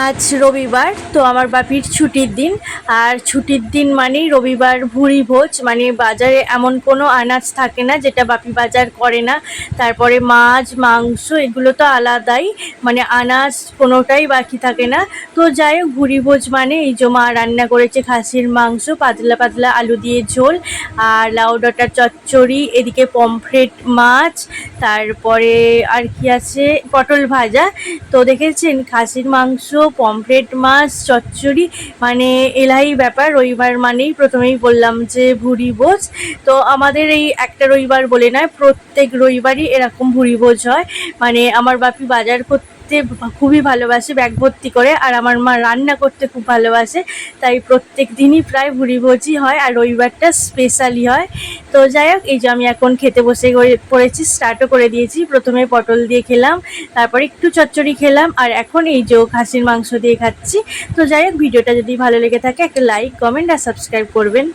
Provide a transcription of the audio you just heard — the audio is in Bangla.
আজ রবিবার, তো আমার বাপির ছুটির দিন। আর ছুটির দিন মানেই রবিবার ভুঁড়ি ভোজ, মানে বাজারে এমন কোনো আনাজ থাকে না যেটা বাপি বাজার করে না। তারপরে মাছ মাংস এগুলো তো আলাদাই, মানে আনাজ কোনোটাই বাকি থাকে না। তো যাই হোক, ভুঁড়ি ভোজ মানে এই যে মা রান্না করেছে খাসির মাংস, পাতলা পাতলা আলু দিয়ে ঝোল, আর লাউ ডাঁটার চচ্চড়ি, এদিকে পমফ্রেট মাছ, তারপরে আর কি আছে, পটল ভাজা। তো দেখেছেন, খাসির মাংস, পমফ্রেট মাছ, চচ্চড়ি, মানে এলাহি ব্যাপার। রবিবার মানেই প্রথমেই বললাম যে ভুঁড়ি ভোজ। তো আমাদের এই একটা রবিবার বলে নয়, প্রত্যেক রবিবারই এরকম ভুঁড়ি ভোজ হয়। মানে আমার বাপি বাজার করতে খুবই ভালোবাসে, ব্যাগ ভর্তি করে, আর আমার মা রান্না করতে খুব ভালোবাসে। তাই প্রত্যেক দিনই প্রায় ভুঁড়ি ভোজই হয়, আর রবিবারটা স্পেশালি হয়। তো যাই হোক, এই যে আমি এখন খেতে বসে পড়েছি, স্টার্টও করে দিয়েছি। প্রথমে পটল দিয়ে খেলাম, তারপর একটু চচ্চড়ি খেলাম, আর এখন এই যে খাসির মাংস দিয়ে খাচ্ছি। তো যাই হোক, ভিডিওটা যদি ভালো লেগে থাকে একটা লাইক, কমেন্ট আর সাবস্ক্রাইব করবেন।